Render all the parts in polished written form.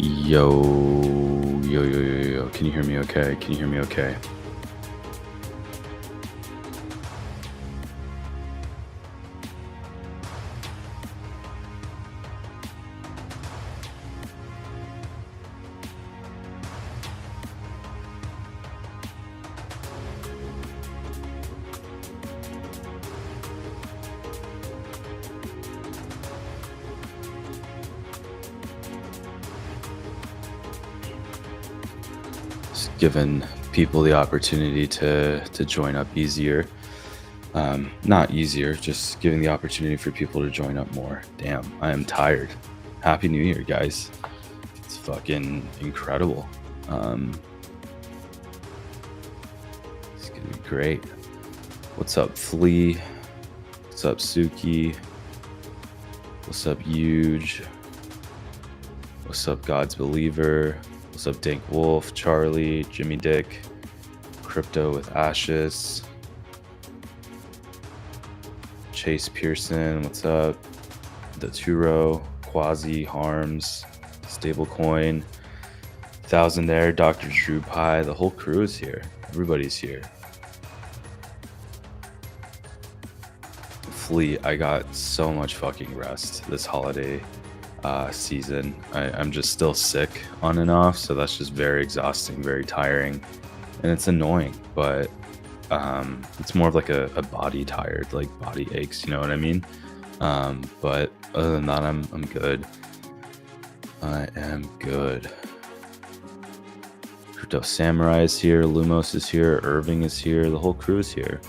Yo, yo. Can you hear me okay? Can you hear me okay? Just giving people the opportunity to join up easier. Not easier, just giving the opportunity for people to join up more. Damn, I am tired. Happy New Year, guys. It's fucking incredible. It's gonna be great. What's up, Flea? What's up, Suki? What's up, Huge? What's up, God's Believer? What's up, Dink Wolf, Charlie, Jimmy Dick, Crypto with Ashes, Chase Pearson, what's up? The Turo, Quasi, Harms, Stablecoin, Thousandaire, Dr. Drew Pie, the whole crew is here. Everybody's here. Flea, I got so much fucking rest this holiday season. I'm just still sick on and off, so that's just very exhausting, very tiring, and it's annoying, but it's more of like a body tired, like body aches, you know what I mean? But other than that, I'm good. I am good. Crypto Samurai is here, Lumos is here, Irving is here, the whole crew is here.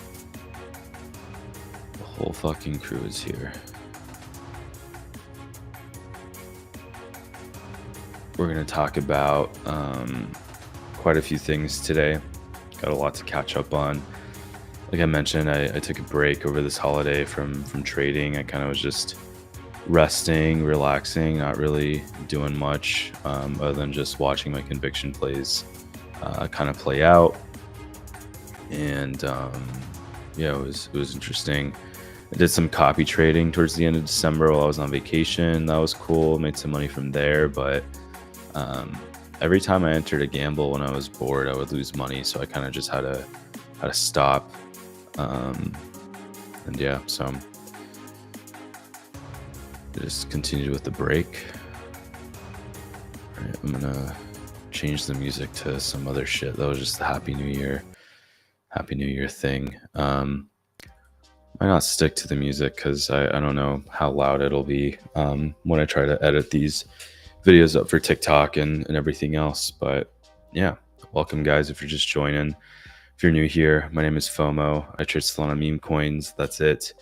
The whole fucking crew is here. We're going to talk about quite a few things today. Got a lot to catch up on. Like I mentioned, I took a break over this holiday from trading. I kind of was just resting, relaxing, not really doing much other than just watching my conviction plays kind of play out. And yeah, it was interesting. I did some copy trading towards the end of December while I was on vacation. That was cool. Made some money from there, but every time I entered a gamble when I was bored, I would lose money. So I kind of just had to stop. And yeah, so I just continued with the break. All right, I'm gonna change the music to some other shit. That was just the Happy New Year thing. Might not stick to the music because I don't know how loud it'll be when I try to edit these videos up for TikTok and everything else. But yeah, welcome guys if you're just joining. If you're new here, my name is FOMO. I trade Solana Memecoins, that's it.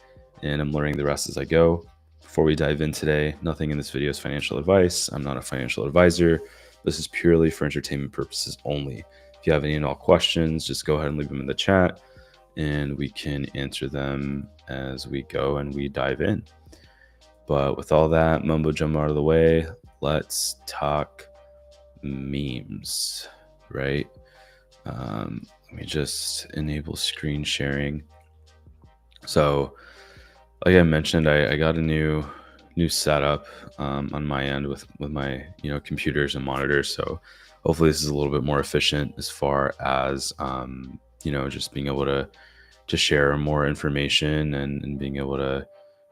And I'm learning the rest as I go. Before we dive in today, nothing in this video is financial advice. I'm not a financial advisor. This is purely for entertainment purposes only. If you have any and all questions, just go ahead and leave them in the chat and we can answer them as we go and we dive in. But with all that mumbo jumbo out of the way, let's talk memes, right? Let me just enable screen sharing. So like I mentioned, I got a new setup on my end with my computers and monitors. So hopefully this is a little bit more efficient as far as just being able to share more information and being able to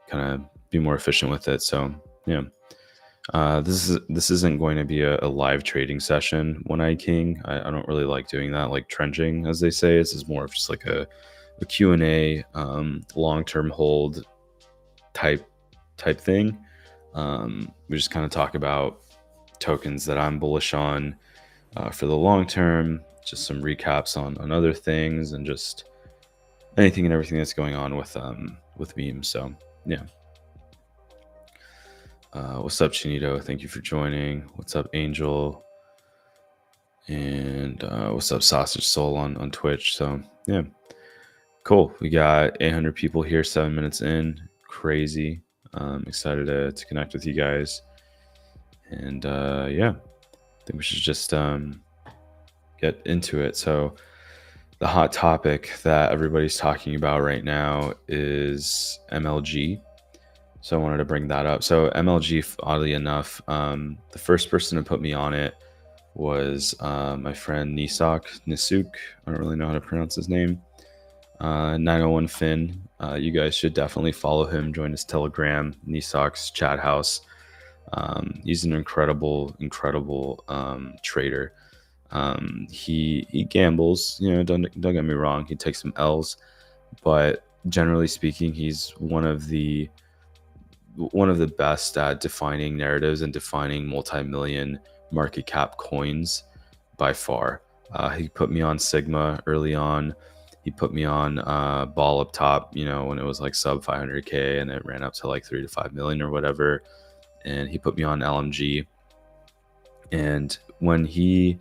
kind of be more efficient with it. So yeah. This isn't going to be a live trading session when I king. I don't really like doing that, like trenching, as they say. This is more of just like a Q&A, long-term hold type thing. We just kind of talk about tokens that I'm bullish on for the long term, just some recaps on other things, and just anything and everything that's going on with memes. So yeah. What's up, Chinito? Thank you for joining. What's up, Angel? And what's up, Sausage Soul on Twitch? So yeah, cool. We got 800 people here, 7 minutes in. Crazy. Excited to connect with you guys. And yeah, I think we should just get into it. So the hot topic that everybody's talking about right now is MLG. So I wanted to bring that up. So MLG, oddly enough, the first person to put me on it was my friend Nisuk. I don't really know how to pronounce his name. 901 Finn. You guys should definitely follow him. Join his Telegram, Nisok's chat house. He's an incredible trader. He gambles. You know, don't get me wrong. He takes some L's, but generally speaking, he's one of the best at defining narratives and defining multi-million market cap coins by far. He put me on Sigma early on. He put me on Ball up top, you know, when it was like sub 500K and it ran up to like 3 to 5 million or whatever. And he put me on LMG. And when he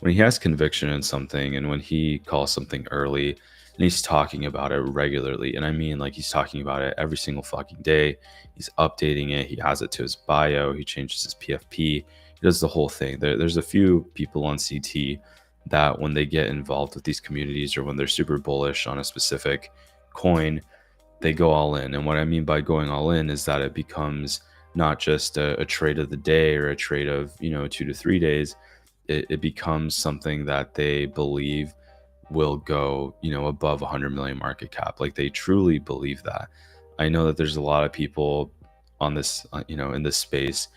has conviction in something, and when he calls something early, and he's talking about it regularly, and I mean like he's talking about it every single fucking day, he's updating it, he has it to his bio, he changes his PFP, he does the whole thing. There's a few people on CT that when they get involved with these communities or when they're super bullish on a specific coin, they go all in. And what I mean by going all in is that it becomes not just a trade of the day or a trade of, you know, 2 to 3 days. It becomes something that they believe will go, you know, above 100 million market cap. Like they truly believe that. I know that there's a lot of people on this, you know, in this space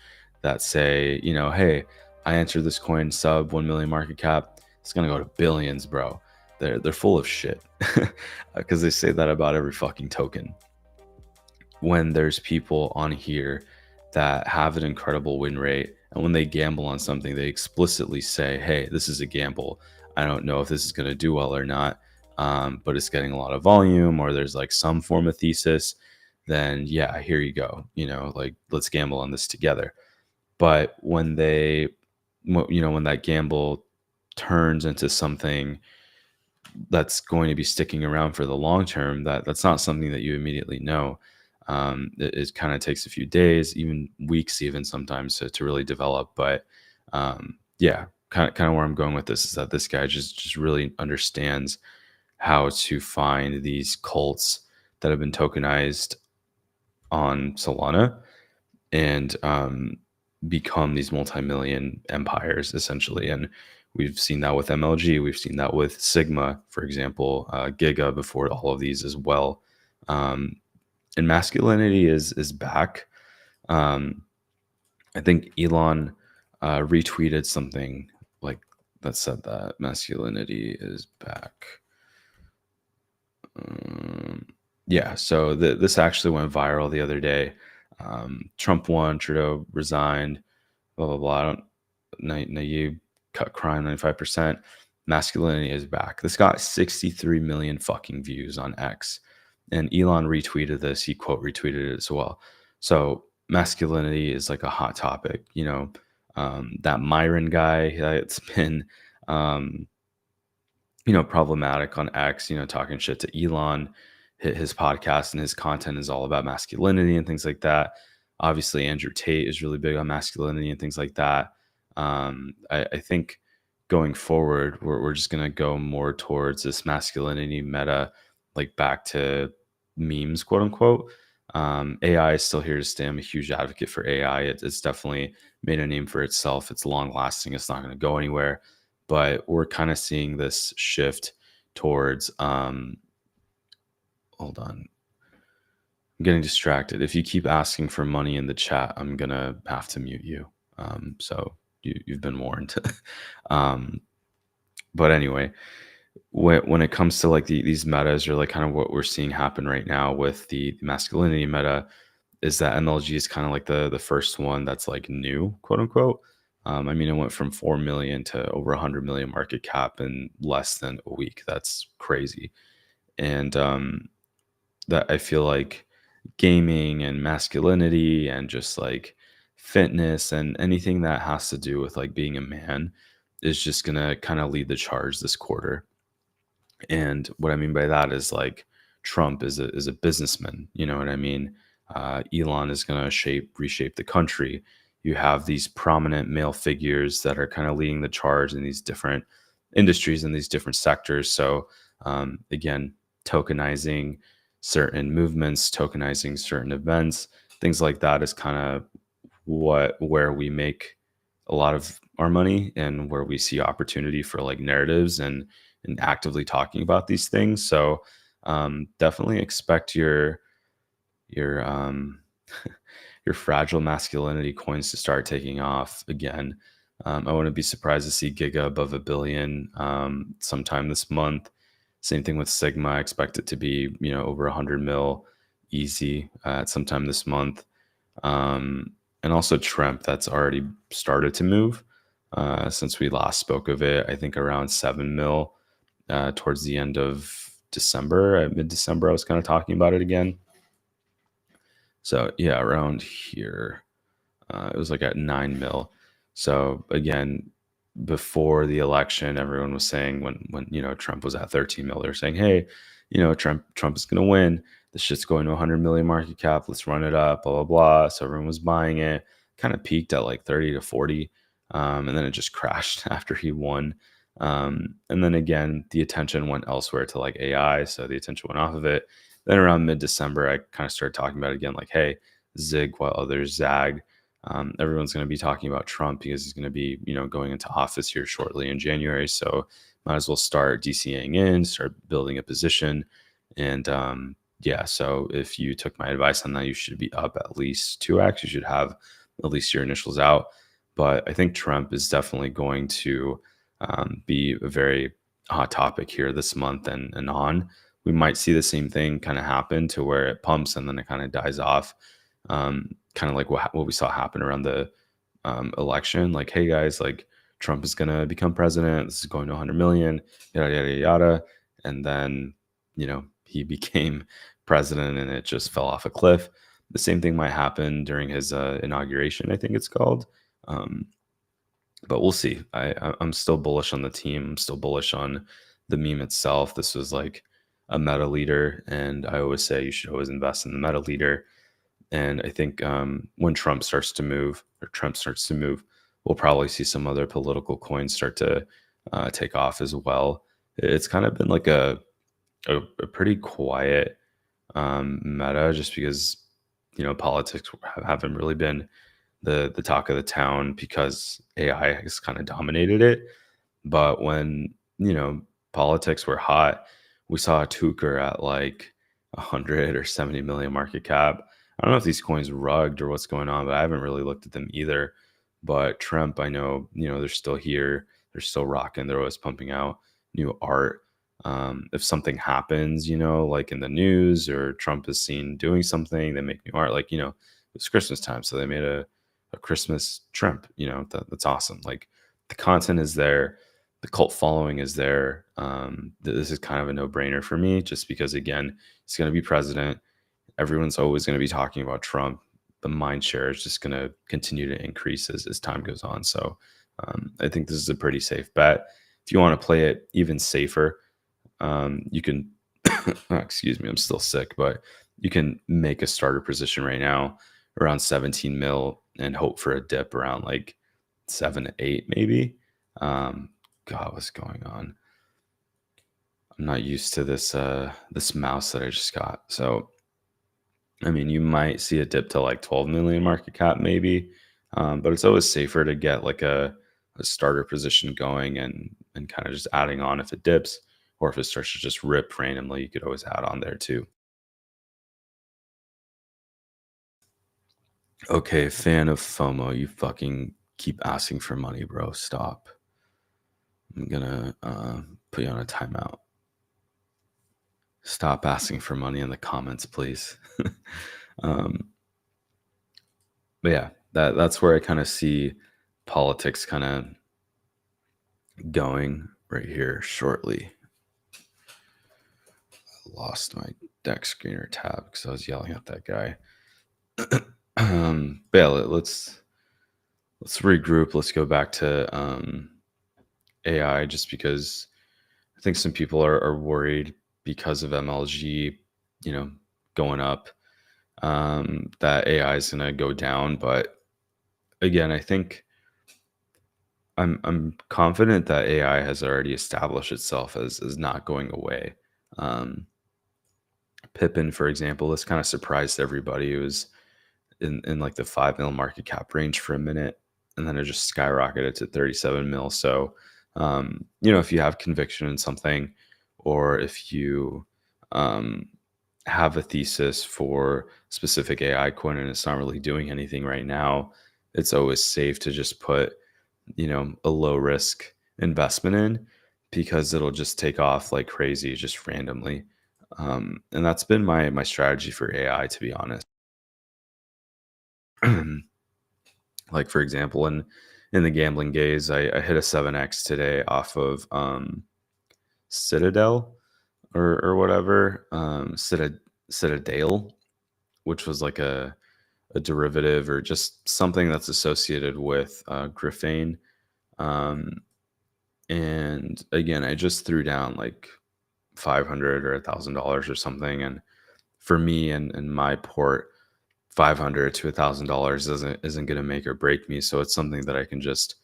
that say, you know, hey, I entered this coin sub 1 million market cap. It's going to go to billions, bro. They're full of shit because they say that about every fucking token. When there's people on here that have an incredible win rate, and when they gamble on something, they explicitly say, hey, this is a gamble. I don't know if this is going to do well or not, but it's getting a lot of volume, or there's like some form of thesis, then yeah, here you go. You know, like let's gamble on this together. But when when that gamble turns into something that's going to be sticking around for the long term, that's not something that you immediately know. It kind of takes a few days, even weeks, even sometimes to really develop. But yeah, kind of where I'm going with this is that this guy just really understands how to find these cults that have been tokenized on Solana and become these multi-million empires essentially. And we've seen that with MLG, we've seen that with Sigma, for example, Giga before all of these as well. And masculinity is back. I think Elon retweeted something like that said that masculinity is back. Yeah, so this actually went viral the other day. Trump won, Trudeau resigned, blah blah blah. I don't, Naive cut crime 95%. Masculinity is back. This got 63 million fucking views on X, and Elon retweeted this. He quote retweeted it as well. So masculinity is like a hot topic. You know, that Myron guy that's been you know, problematic on X, you know, talking shit to Elon. His podcast and his content is all about masculinity and things like that. Obviously, Andrew Tate is really big on masculinity and things like that. I think going forward, we're just going to go more towards this masculinity meta, like back to memes, quote unquote. AI is still here to stay. I'm a huge advocate for AI. It's definitely made a name for itself. It's long lasting. It's not going to go anywhere. But we're kind of seeing this shift towards hold on, I'm getting distracted. If you keep asking for money in the chat, I'm gonna have to mute you. So you've been warned. But anyway, when it comes to like these metas, or like kind of what we're seeing happen right now with the masculinity meta, is that MLG is kind of like the first one that's like new, quote unquote. I mean, it went from 4 million to over 100 million market cap in less than a week. That's crazy. And that I feel like gaming and masculinity and just like fitness and anything that has to do with like being a man is just gonna kind of lead the charge this quarter. And what I mean by that is like Trump is a businessman. You know what I mean? Elon is going to reshape the country. You have these prominent male figures that are kind of leading the charge in these different industries and these different sectors. So again, tokenizing certain movements, tokenizing certain events, things like that is kind of where we make a lot of our money and where we see opportunity for like narratives and actively talking about these things. So definitely expect your your fragile masculinity coins to start taking off again. I wouldn't be surprised to see Giga above 1 billion sometime this month. Same thing with Sigma. I expect it to be over 100 mil easy at sometime this month. And also Trump, that's already started to move since we last spoke of it. I think around 7 mil towards the end of December, at mid December, I was kind of talking about it again. So yeah, around here, it was like at 9 mil. So again, before the election, everyone was saying when Trump was at 13 mil, they're saying, hey, Trump is going to win. This shit's going to 100 million market cap. Let's run it up, blah blah blah. So everyone was buying it. Kind of peaked at like 30 to 40, and then it just crashed after he won. And then again, the attention went elsewhere to like AI, so the attention went off of it. Then around mid December, I kind of started talking about it again, like, hey, zig while others zag. Everyone's going to be talking about Trump because he's going to be, going into office here shortly in January. So might as well start DCAing in, start building a position. And yeah, so if you took my advice on that, you should be up at least 2x. You should have at least your initials out. But I think Trump is definitely going to be a very hot topic here this month and on. We might see the same thing kind of happen to where it pumps and then it kind of dies off. Kind of like what we saw happen around the election. Like, hey guys, like Trump is gonna become president. This is going to 100 million, yada yada yada, and then he became president and it just fell off a cliff. The same thing might happen during his inauguration, I think it's called. But we'll see. I'm still bullish on the team. I'm still bullish on the meme itself. This was like a meta leader, and I always say you should always invest in the meta leader. And I think when Trump starts to move, we'll probably see some other political coins start to take off as well. It's kind of been like a pretty quiet meta, just because politics haven't really been the talk of the town because AI has kind of dominated it. But when politics were hot, we saw a Tucker at like 100 or 70 million market cap. I don't know if these coins rugged or what's going on, but I haven't really looked at them either. But Trump, I know, they're still here. They're still rocking. They're always pumping out new art. If something happens, like in the news or Trump is seen doing something, they make new art. Like, it's Christmas time, so they made a Christmas Trump. That's awesome. Like the content is there, the cult following is there. This is kind of a no-brainer for me, just because again, he's going to be president. Everyone's always going to be talking about Trump. The mind share is just going to continue to increase as time goes on. So I think this is a pretty safe bet. If you want to play it even safer, you can, excuse me, I'm still sick, but you can make a starter position right now around 17 mil and hope for a dip around like 7 to 8 maybe. God, what's going on? I'm not used to this mouse that I just got. So I mean, you might see a dip to like 12 million market cap maybe, but it's always safer to get like a starter position going and kind of just adding on if it dips, or if it starts to just rip randomly, you could always add on there too. Okay, fan of FOMO, you fucking keep asking for money, bro. Stop. I'm gonna put you on a timeout. Stop asking for money in the comments, please. um, but yeah, that's where I kind of see politics kind of going right here shortly. I lost my deck screener tab because I was yelling at that guy. But yeah, let's regroup. Let's go back to AI, just because I think some people are worried because of MLG, going up, that AI is going to go down. But again, I think I'm confident that AI has already established itself as not going away. Pippin, for example, this kind of surprised everybody. It was in like the 5 mil market cap range for a minute, and then it just skyrocketed to 37 mil. So, if you have conviction in something, or if you um, have a thesis for specific AI coin and it's not really doing anything right now, it's always safe to just put, a low risk investment in, because it'll just take off like crazy just randomly. And that's been my strategy for AI, to be honest. Like, for example, in the gambling gaze, I hit a 7x today off of Citadel, or whatever, Citadale, which was like a derivative or just something that's associated with Grifane. Um, and again, I just threw down like 500 or $1,000 or something. And for me and my port, 500 to $1,000 isn't going to make or break me. So it's something that I can just,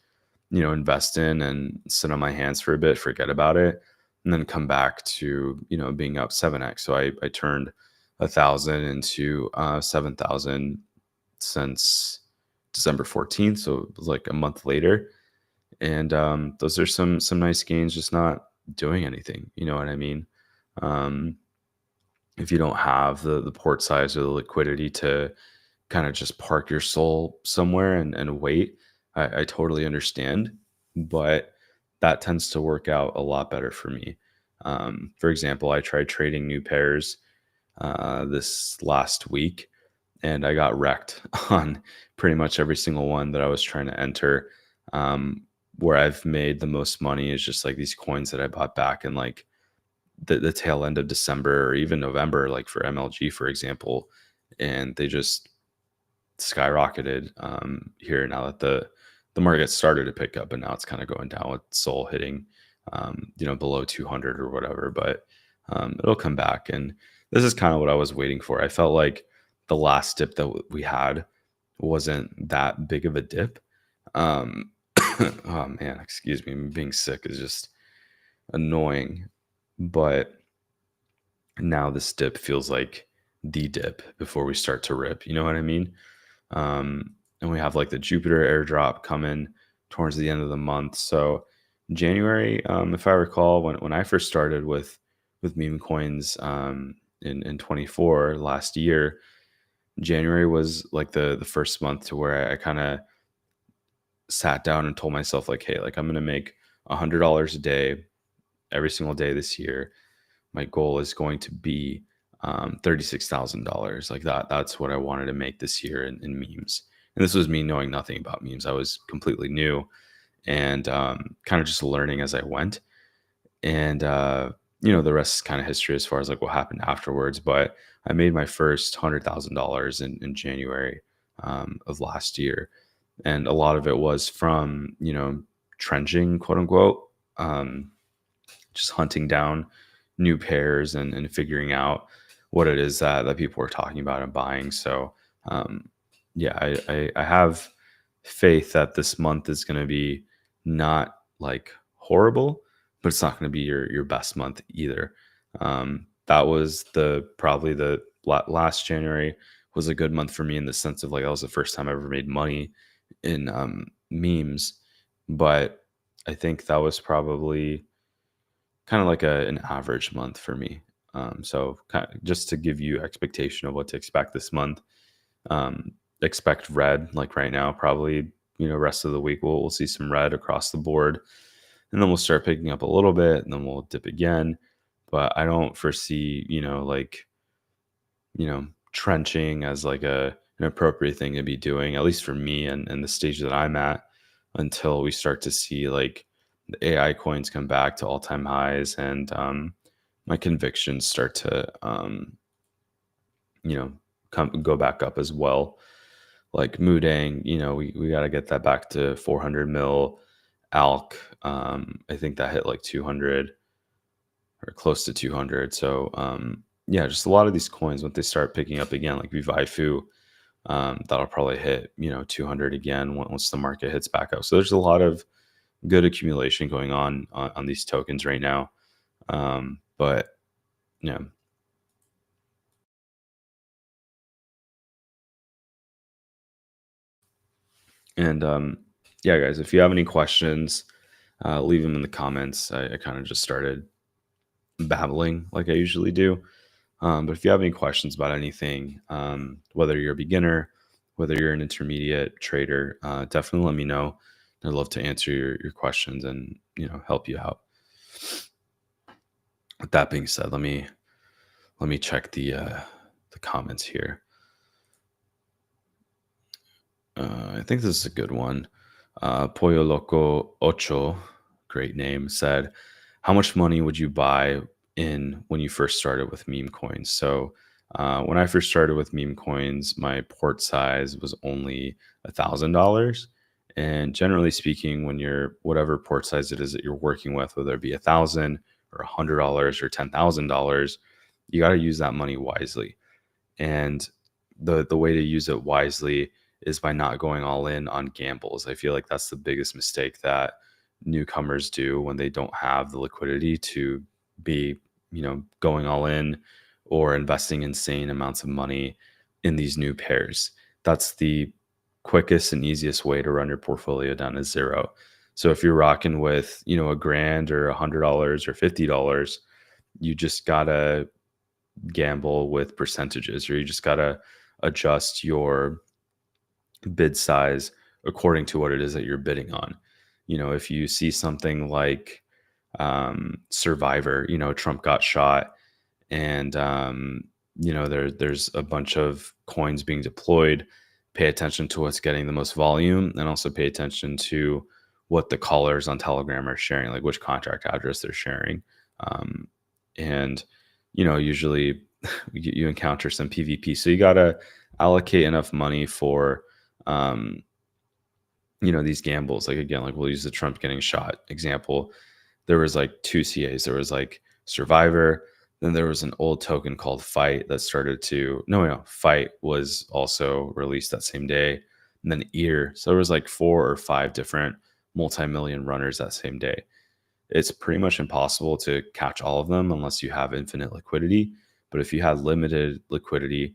invest in and sit on my hands for a bit, forget about it, and then come back to, being up 7x. So I turned 1,000 into 7,000 since December 14th. So it was like a month later. And those are some nice gains, just not doing anything. You know what I mean? Um, if you don't have the port size or the liquidity to kind of just park your soul somewhere and wait, I totally understand. But that tends to work out a lot better for me. For example, I tried trading new pairs this last week, and I got wrecked on pretty much every single one that I was trying to enter. Um, where I've made the most money is just like these coins that I bought back in like the tail end of December or even November, like for MLG, for example, and they just skyrocketed here now that the market started to pick up, and now it's kind of going down with Sol hitting below 200 or whatever. But it'll come back, and this is kind of what I was waiting for. I felt like the last dip that we had wasn't that big of a dip. um oh man, excuse me, being sick is just annoying. But now this dip feels like the dip before we start to rip, you know what I mean? And we have like the Jupiter airdrop coming towards the end of the month. So January, if I recall, when I first started with Memecoins in 24 last year, January was like the first month to where I kind of sat down and told myself like, hey, like I'm gonna make $100 a day every single day this year. My goal is going to be $36,000. Like that's what I wanted to make this year in memes. And this was me knowing nothing about memes. I was completely new, and kind of just learning as I went. And the rest is kind of history as far as like what happened afterwards. But I made my first $100,000 in January of last year, and a lot of it was from trenching, quote unquote. Just hunting down new pairs and figuring out what it is that people are talking about and buying. So yeah, I have faith that this month is going to be not like horrible, but it's not going to be your best month either. That was probably the last January was a good month for me in the sense of like that was the first time I ever made money in memes. But I think that was probably kind of like an average month for me. So just to give you expectation of what to expect this month, expect red. Like right now, probably rest of the week we'll see some red across the board, and then we'll start picking up a little bit, and then we'll dip again. But I don't foresee like trenching as like an appropriate thing to be doing, at least for me and the stage that I'm at, until we start to see like the AI coins come back to all-time highs, and my convictions start to you know go back up as well. Like Mudang, we got to get that back to 400 mil. Alk, I think that hit like 200 or close to 200. So yeah, just a lot of these coins when they start picking up again, like Vivaifu, that'll probably hit 200 again once the market hits back up. So there's a lot of good accumulation going on these tokens right now. But yeah. And yeah, guys, if you have any questions, leave them in the comments. I kind of just started babbling like I usually do. But if you have any questions about anything, whether you're a beginner, whether you're an intermediate trader, definitely let me know. I'd love to answer your questions and help you out. With that being said, let me check the comments here. I think this is a good one. Pollo Loco Ocho, great name, said, "How much money would you buy in when you first started with meme coins?" So, when I first started with meme coins, my port size was only $1,000. And generally speaking, when you're whatever port size it is that you're working with, whether it be $1,000 or $100 or $10,000, you got to use that money wisely. And the way to use it wisely is by not going all in on gambles. I feel like that's the biggest mistake that newcomers do when they don't have the liquidity to be, going all in or investing insane amounts of money in these new pairs. That's the quickest and easiest way to run your portfolio down to zero. So if you're rocking with, a grand or $100 or $50, you just gotta gamble with percentages, or you just got to adjust your bid size according to what it is that you're bidding on. If you see something like Survivor, Trump got shot, and there's a bunch of coins being deployed. Pay attention to what's getting the most volume, and also pay attention to what the callers on Telegram are sharing, like which contract address they're sharing. And usually you encounter some PvP, so you got to allocate enough money for um, these gambles. Like, again, like we'll use the Trump getting shot example. There was like two CAs. There was like Survivor, then there was an old token called Fight that started to no, Fight was also released that same day, and then Ear. So there was like 4 or 5 different multi-million runners that same day. It's pretty much impossible to catch all of them unless you have infinite liquidity. But if you have limited liquidity,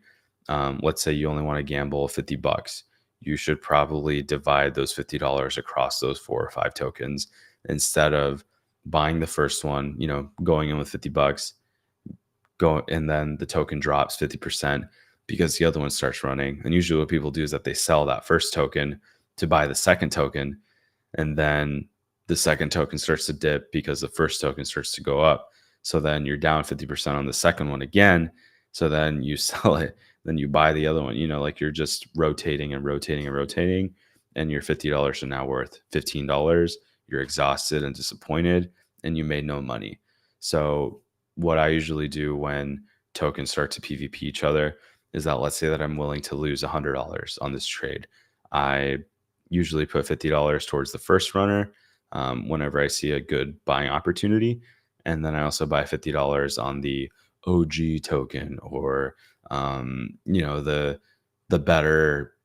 let's say you only want to gamble $50, you should probably divide those $50 across those 4 or 5 tokens instead of buying the first one, going in with $50, go and then the token drops 50% because the other one starts running. And usually what people do is that they sell that first token to buy the second token, and then the second token starts to dip because the first token starts to go up. So then you're down 50% on the second one again. So then you sell it, then you buy the other one, like you're just rotating and rotating and rotating. And your $50 are now worth $15. You're exhausted and disappointed, and you made no money. So what I usually do when tokens start to PvP each other is that, let's say that I'm willing to lose $100 on this trade. I usually put $50 towards the first runner whenever I see a good buying opportunity. And then I also buy $50 on the OG token, or the better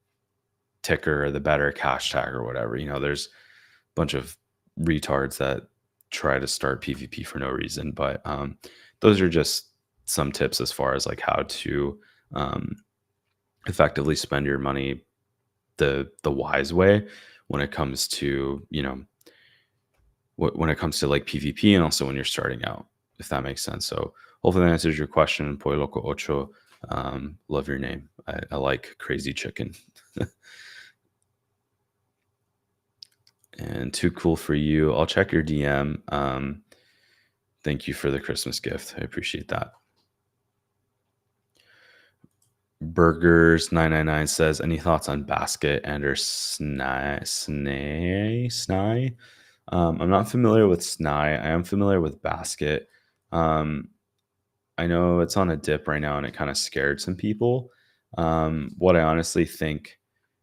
ticker or the better cash tag or whatever. There's a bunch of retards that try to start PvP for no reason. But those are just some tips as far as like how to effectively spend your money the wise way when it comes to when it comes to like PvP, and also when you're starting out, if that makes sense. So hopefully that answers your question. Pollo Loco Ocho, love your name. I like Crazy Chicken. And Too Cool for You. I'll check your DM. Thank you for the Christmas gift. I appreciate that. Burgers 999 says, any thoughts on Basket and or Snai? I'm not familiar with Snai. I am familiar with Basket. I know it's on a dip right now, and it kind of scared some people. What I honestly think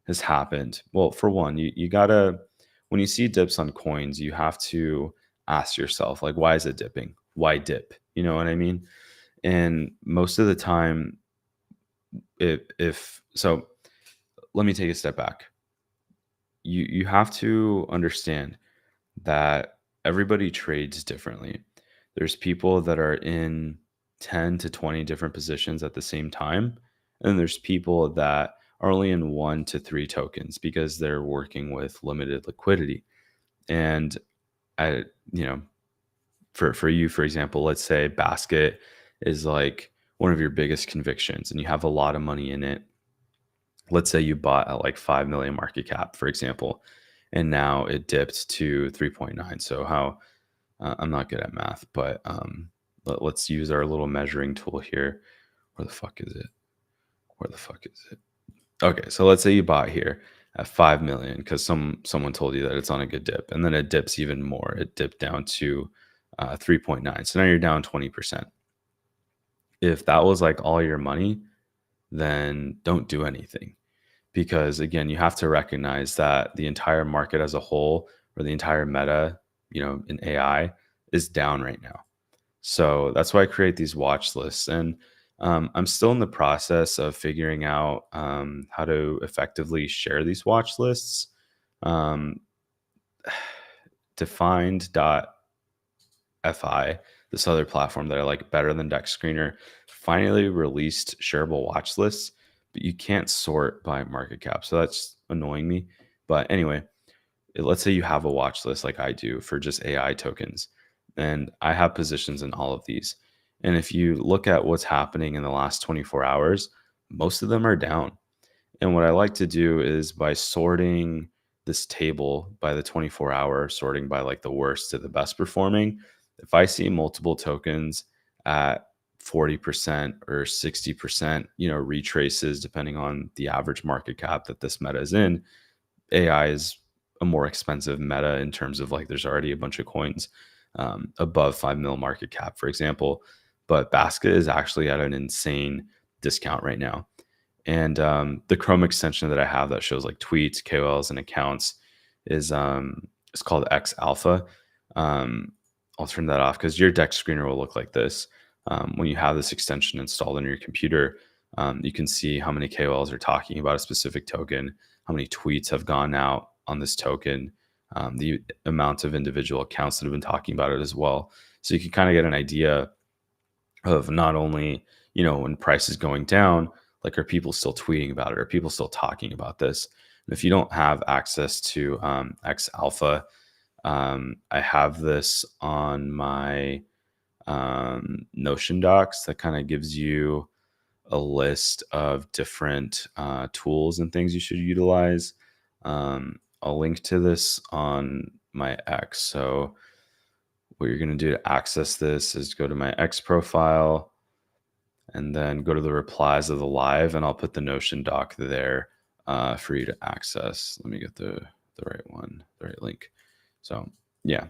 has happened. Well, for one, you gotta, when you see dips on coins, you have to ask yourself, like, why is it dipping? Why dip? You know what I mean? And most of the time, if so, let me take a step back. You have to understand that everybody trades differently. There's people that are in 10 to 20 different positions at the same time, and there's people that are only in 1 to 3 tokens because they're working with limited liquidity. And I, you know, for you, for example, let's say Basket is like one of your biggest convictions and you have a lot of money in it. Let's say you bought at like 5 million market cap, for example, and now it dipped to 3.9. So how I'm not good at math, but let's use our little measuring tool here. Where the fuck is it? Where the fuck is it? Okay, so let's say you bought here at 5 million because someone told you that it's on a good dip, and then it dips even more. It dipped down to 3.9. So now you're down 20%. If that was like all your money, then don't do anything. Because again, you have to recognize that the entire market as a whole or the entire meta, in AI is down right now. So that's why I create these watch lists. And I'm still in the process of figuring out how to effectively share these watch lists. Um, Defined.fi, this other platform that I like better than Deck Screener, finally released shareable watch lists, but you can't sort by market cap. So that's annoying me. But anyway, let's say you have a watch list like I do for just AI tokens, and I have positions in all of these. And if you look at what's happening in the last 24 hours, most of them are down. And what I like to do is by sorting this table by the 24-hour, sorting by like the worst to the best performing, if I see multiple tokens at 40% or 60%, retraces depending on the average market cap that this meta is in, AI is a more expensive meta in terms of like there's already a bunch of coins above 5 mil market cap, for example. But Basket is actually at an insane discount right now. And the Chrome extension that I have that shows like tweets, KOLs, and accounts is it's called X Alpha. I'll turn that off because your deck screener will look like this. When you have this extension installed on your computer, you can see how many KOLs are talking about a specific token, how many tweets have gone out on this token, the amount of individual accounts that have been talking about it as well. So you can kind of get an idea of not only, when price is going down, like are people still tweeting about it? Are people still talking about this? And if you don't have access to X Alpha, I have this on my Notion docs that kind of gives you a list of different tools and things you should utilize. I'll link to this on my X. So what you're going to do to access this is go to my X profile and then go to the replies of the live, and I'll put the Notion doc there for you to access. Let me get the right one, the right link. So yeah,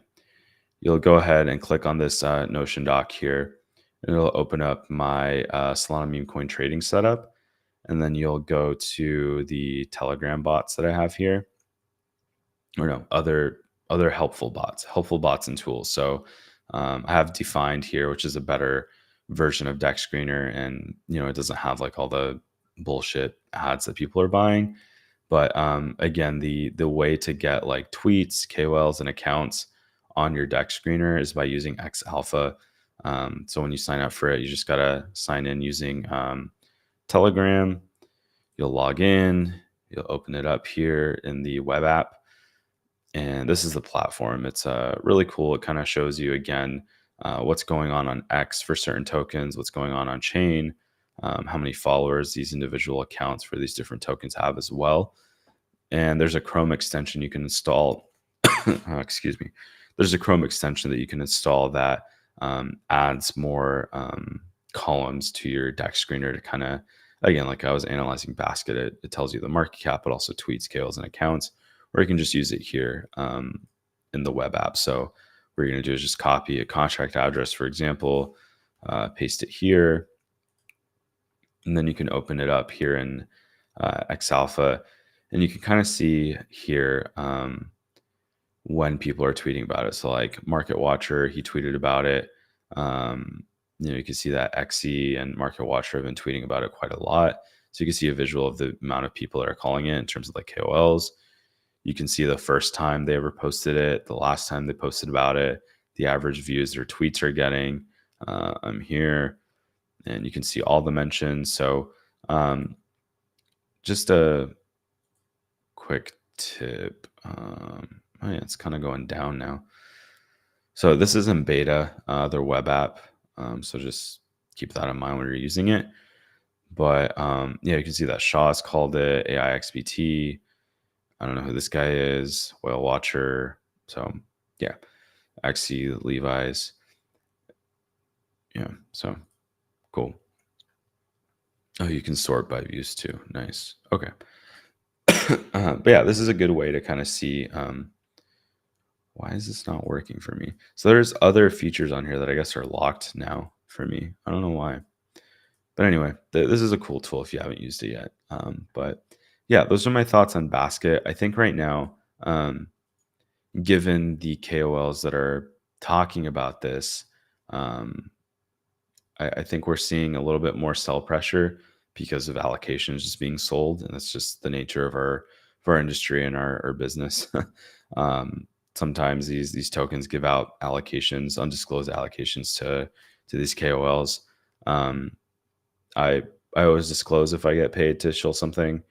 you'll go ahead and click on this Notion doc here, and it'll open up my Solana meme coin trading setup. And then you'll go to the Telegram bots that I have here, or no, other helpful bots and tools. So I have Defined here, which is a better version of Deck Screener, and it doesn't have like all the bullshit ads that people are buying. But again, the way to get like tweets, KOLs, and accounts on your Deck Screener is by using X Alpha. So when you sign up for it, you just gotta sign in using Telegram. You'll log in, you'll open it up here in the web app, and this is the platform. It's really cool. It kind of shows you again what's going on X for certain tokens, what's going on chain, how many followers these individual accounts for these different tokens have as well. And there's a Chrome extension you can install. Excuse me. There's a Chrome extension that you can install that adds more columns to your deck screener to kind of, again, like I was analyzing Basket, it tells you the market cap, but also tweets, scales, and accounts, or you can just use it here in the web app. So what you're going to do is just copy a contract address, for example, paste it here, and then you can open it up here in X Alpha, and you can kind of see here when people are tweeting about it. So like Market Watcher, he tweeted about it. You can see that XE and Market Watcher have been tweeting about it quite a lot. So you can see a visual of the amount of people that are calling it in terms of like KOLs. You can see the first time they ever posted it, the last time they posted about it, the average views their tweets are getting. I'm here, and you can see all the mentions. So just a quick tip. Oh yeah, it's kind of going down now. So this is in beta, their web app. So just keep that in mind when you're using it. But yeah, you can see that Shaw's called it AIXBT. I don't know who this guy is. Whale Watcher. So yeah, XC Levi's. Yeah, so cool. Oh, you can sort by views too. Nice. Okay. But yeah, this is a good way to kind of see why is this not working for me? So there's other features on here that I guess are locked now for me. I don't know why. But anyway, this is a cool tool if you haven't used it yet. But yeah, those are my thoughts on Basket. I think right now, given the KOLs that are talking about this, um, I think we're seeing a little bit more sell pressure because of allocations just being sold, and that's just the nature of our industry and our business. um, Sometimes these tokens give out allocations, undisclosed allocations to these KOLs. Um, I I always disclose if I get paid to shill something.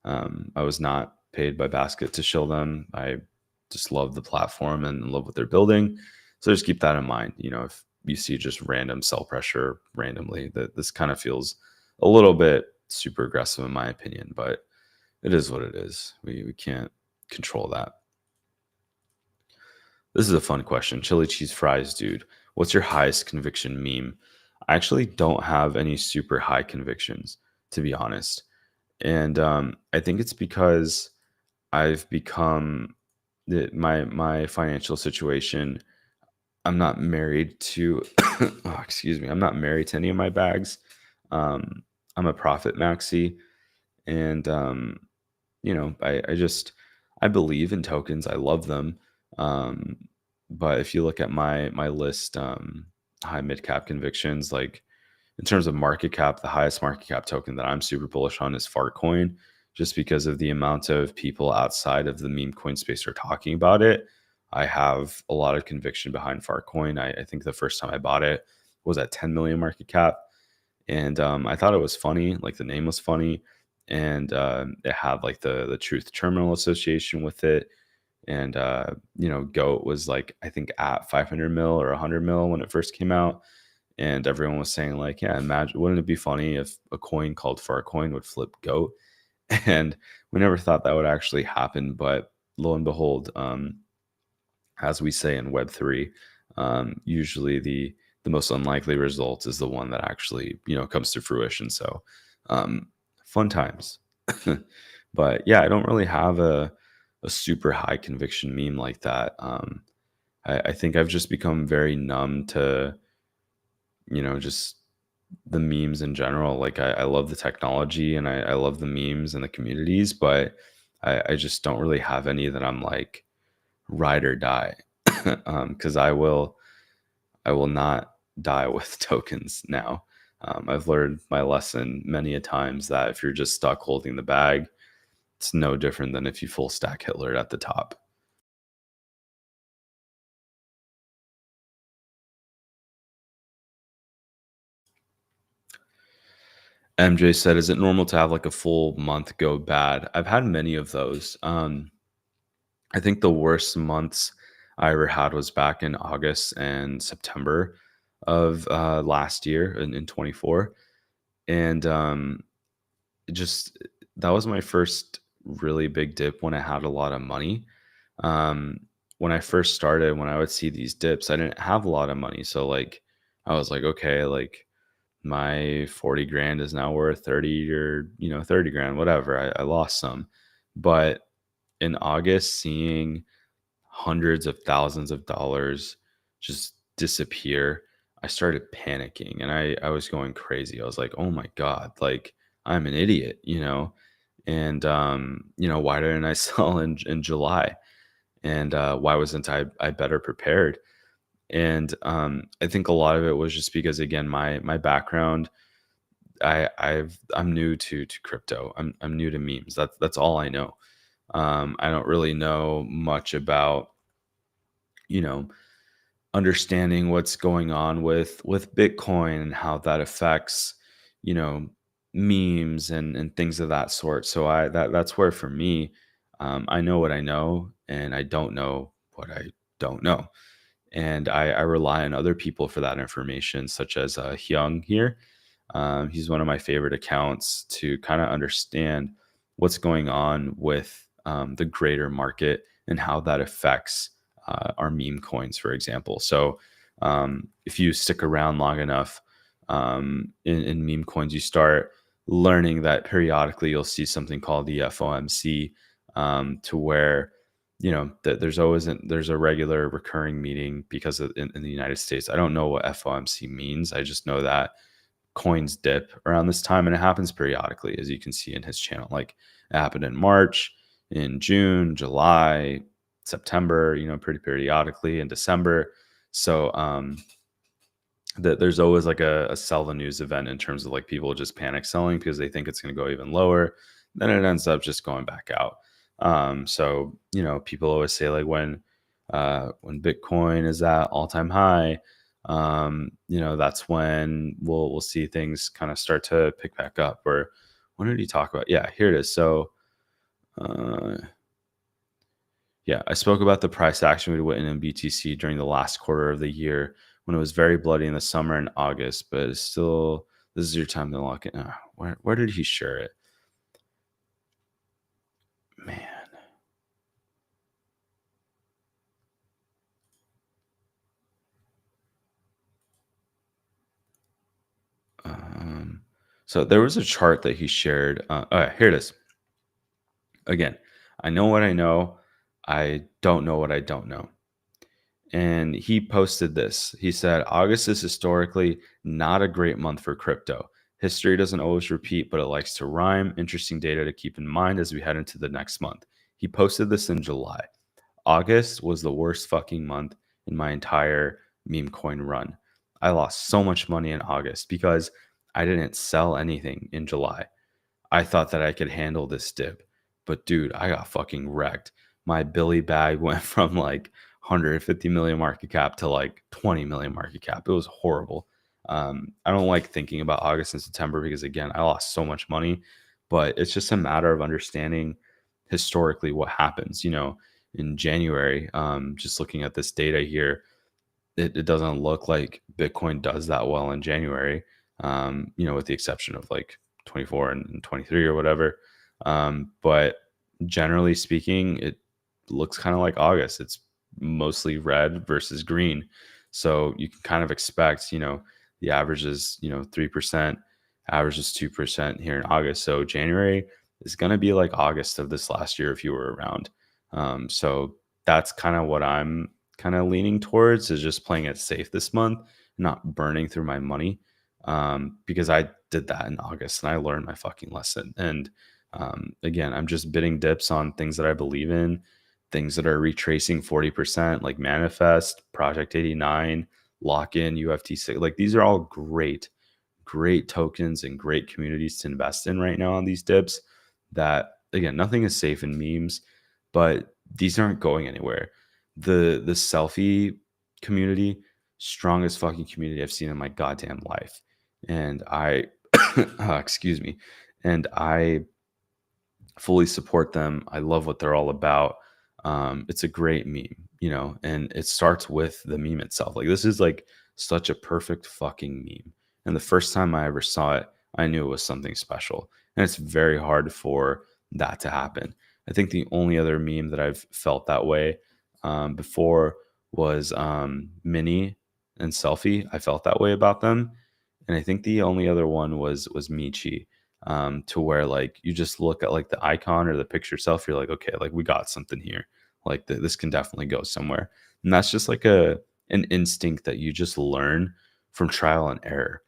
I was not paid by Basket to shill them. I just love the platform and love what they're building. So just keep that in mind. You know, if you see just random sell pressure randomly, that this kind of feels a little bit super aggressive in my opinion, but it is what it is. We can't control that. This is a fun question. Chili cheese fries, dude. What's your highest conviction meme? I actually don't have any super high convictions, to be honest. And I think it's because I've become my financial situation. I'm not married to, oh, excuse me. I'm not married to any of my bags. Um, I'm a profit maxi, and I just I believe in tokens. I love them. Um, but if you look at my list, high mid cap convictions, like in terms of market cap, the highest market cap token that I'm super bullish on is Fartcoin, just because of the amount of people outside of the meme coin space are talking about it. I have a lot of conviction behind Fartcoin. I think the first time I bought it was at 10 million market cap, and I thought it was funny. Like the name was funny, and it had like the Truth Terminal association with it. And Goat was like I think at 500 mil or 100 mil when it first came out, and everyone was saying like, yeah, imagine, wouldn't it be funny if a coin called Farcoin would flip Goat? And we never thought that would actually happen, but lo and behold, as we say in Web3, usually the most unlikely result is the one that actually comes to fruition. So um, fun times. But yeah, I don't really have a super high conviction meme like that. I think I've just become very numb to just the memes in general. Like I love the technology and I love the memes and the communities, but I just don't really have any that I'm like ride or die. Because I will not die with tokens now. I've learned my lesson many a times that if you're just stuck holding the bag, it's no different than if you full stack Hitler at the top. MJ said, "Is it normal to have like a full month go bad?" I've had many of those. I think the worst months I ever had was back in August and September of last year in 24. And it just that was my first really big dip when I had a lot of money. Um, when I first started, when I would see these dips, I didn't have a lot of money. So like I was like, okay, like my 40 grand is now worth 30 or 30 grand, whatever. I lost some. But in August, seeing hundreds of thousands of dollars just disappear, I started panicking and I was going crazy. I was like, oh my God, like I'm an idiot, And why didn't I sell in July? And why wasn't I better prepared? And I think a lot of it was just because again, my background, I'm new to crypto. I'm new to memes. That's all I know. I don't really know much about you know understanding what's going on with Bitcoin and how that affects, you know, memes and things of that sort. So that's where for me, I know what I know, and I don't know what I don't know, and I rely on other people for that information, such as Hyung here. He's one of my favorite accounts to kind of understand what's going on with the greater market and how that affects our meme coins, for example. So if you stick around long enough in meme coins, you start learning that periodically you'll see something called the FOMC, to where that there's a regular recurring meeting because in the United States. I don't know what FOMC means. I just know that coins dip around this time, and it happens periodically, as you can see in his channel. Like, it happened in March, in June, July, September, pretty periodically, in December. So that there's always like a sell the news event, in terms of like people just panic selling because they think it's going to go even lower. Then it ends up just going back out. So people always say, like, when Bitcoin is at all-time high, that's when we'll see things kind of start to pick back up. Or when did he talk about? Yeah, here it is. So uh, yeah, I spoke about the price action we witnessed in BTC during the last quarter of the year, when it was very bloody in the summer and August, but it's still, this is your time to lock it. Where did he share it? Man. Um, so there was a chart that he shared. All right, here it is. Again, I know what I know. I don't know what I don't know. And he posted this. He said, August is historically not a great month for crypto. History doesn't always repeat, but it likes to rhyme. Interesting data to keep in mind as we head into the next month. He posted this in July. August was the worst fucking month in my entire meme coin run. I lost so much money in August because I didn't sell anything in July. I thought that I could handle this dip, but dude, I got fucking wrecked. My Billy bag went from like 150 million market cap to like 20 million market cap. It was horrible. I don't like thinking about August and September because, again, I lost so much money, but it's just a matter of understanding historically what happens. In January, just looking at this data here, it doesn't look like Bitcoin does that well in January, with the exception of like 24 and 23 or whatever. But generally speaking, it looks kind of like August. It's mostly red versus green. So you can kind of expect, the average is, 3%, average is 2% here in August. So January is going to be like August of this last year if you were around. So that's kind of what I'm kind of leaning towards, is just playing it safe this month, not burning through my money. Because I did that in August and I learned my fucking lesson. And again, I'm just bidding dips on things that I believe in, things that are retracing 40%, like Manifest, Project 89, Lock In, UFT6. Like, these are all great tokens and great communities to invest in right now on these dips. That, again, nothing is safe in memes, but these aren't going anywhere. The selfie community, strongest fucking community I've seen in my goddamn life. And I excuse me, and I fully support them. I love what they're all about. It's a great meme, and it starts with the meme itself. Like, this is like such a perfect fucking meme. And the first time I ever saw it, I knew it was something special. And it's very hard for that to happen. I think the only other meme that I've felt that way before was Mini and Selfie. I felt that way about them. And I think the only other one was Michi, to where, like, you just look at like the icon or the picture itself, you're like, okay, like, we got something here. Like, this can definitely go somewhere. And that's just like an instinct that you just learn from trial and error.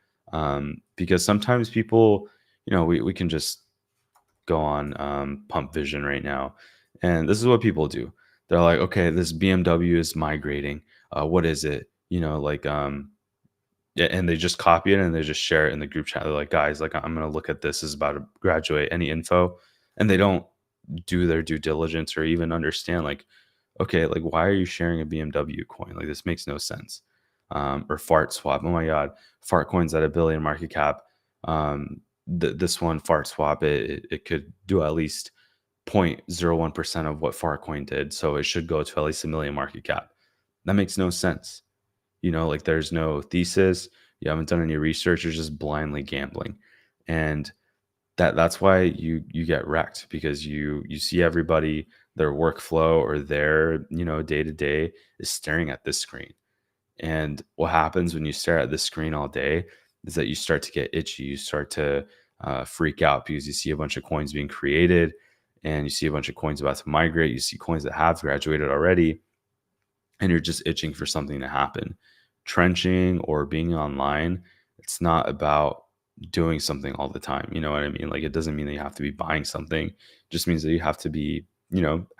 Because sometimes people, we can just go on Pump Vision right now, and this is what people do. They're like, okay, this BMW is migrating. What is it? Yeah, and they just copy it and they just share it in the group chat. They're like, guys, like, I'm gonna look at this. This is about to graduate. Any info? And they don't do their due diligence or even understand, like, okay, like, why are you sharing a BMW coin? Like, this makes no sense. Or Fart Swap. Oh my God, Fart Coin's at 1 billion market cap. this one fart swap, it could do at least 0.01% of what Farcoin did, so it should go to at least a million market cap. That makes no sense. Like there's no thesis, you haven't done any research, you're just blindly gambling. And that's why you get wrecked, because you see everybody, their workflow or their, day to day is staring at this screen. And what happens when you stare at this screen all day is that you start to get itchy. You start to freak out because you see a bunch of coins being created and you see a bunch of coins about to migrate. You see coins that have graduated already, and you're just itching for something to happen. Trenching or being online, it's not about doing something all the time. You know what I mean? Like, it doesn't mean that you have to be buying something. It just means that you have to be,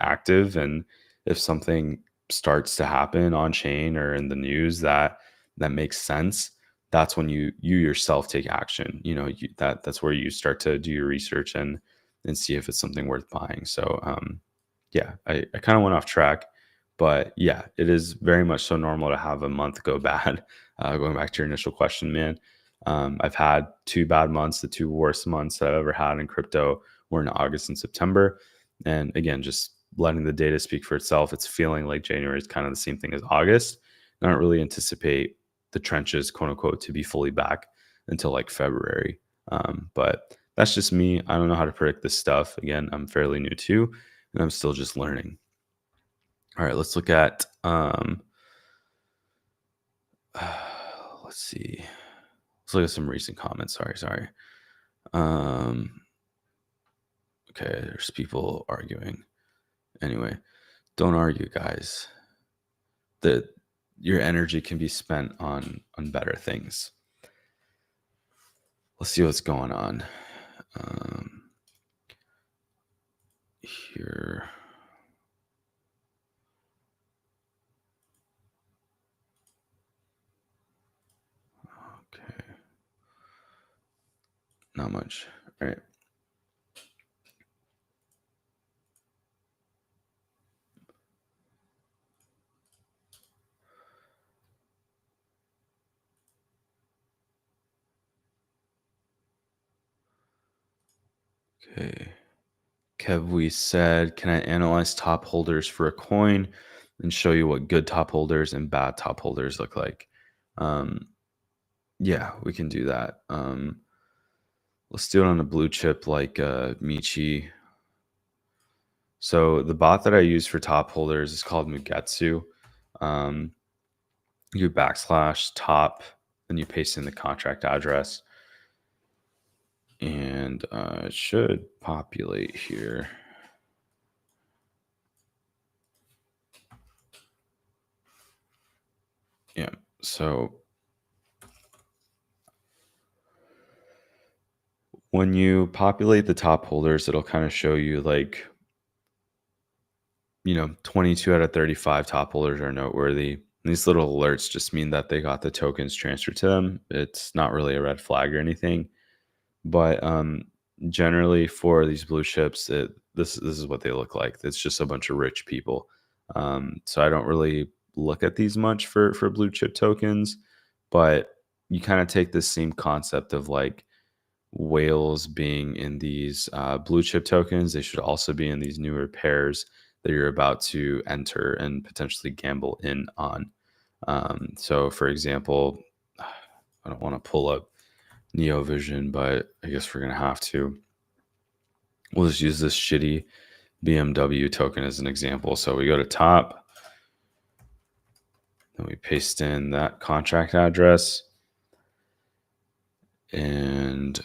active. And if something starts to happen on chain or in the news that makes sense, that's when you yourself take action. That's where you start to do your research and see if it's something worth buying. So yeah, I kind of went off track. But yeah, it is very much so normal to have a month go bad. Going back to your initial question, man, I've had 2 bad months. The 2 worst months I've ever had in crypto were in August and September. And again, just letting the data speak for itself, it's feeling like January is kind of the same thing as August. I don't really anticipate the trenches, quote unquote, to be fully back until like February. But that's just me. I don't know how to predict this stuff. Again, I'm fairly new too, and I'm still just learning. All right, let's look at let's see. Let's look at some recent comments. Sorry. Okay, there's people arguing. Anyway, don't argue, guys. That your energy can be spent on better things. Let's see what's going on. Here. Okay. Not much. All right. Okay. Kev, we said, can I analyze top holders for a coin and show you what good top holders and bad top holders look like? Yeah, we can do that. Let's do it on a blue chip like Michi. So the bot that I use for top holders is called Mugetsu. You /top, and you paste in the contract address. And it should populate here. Yeah, so when you populate the top holders, it'll kind of show you like, 22 out of 35 top holders are noteworthy. These little alerts just mean that they got the tokens transferred to them. It's not really a red flag or anything. But generally for these blue chips, this is what they look like. It's just a bunch of rich people. So I don't really look at these much for blue chip tokens, but you kind of take this same concept of like whales being in these blue chip tokens. They should also be in these newer pairs that you're about to enter and potentially gamble in on. So for example, I don't want to pull up NeoVision, but I guess we're going to have to. We'll just use this shitty BMW token as an example. So we go to top, then we paste in that contract address, and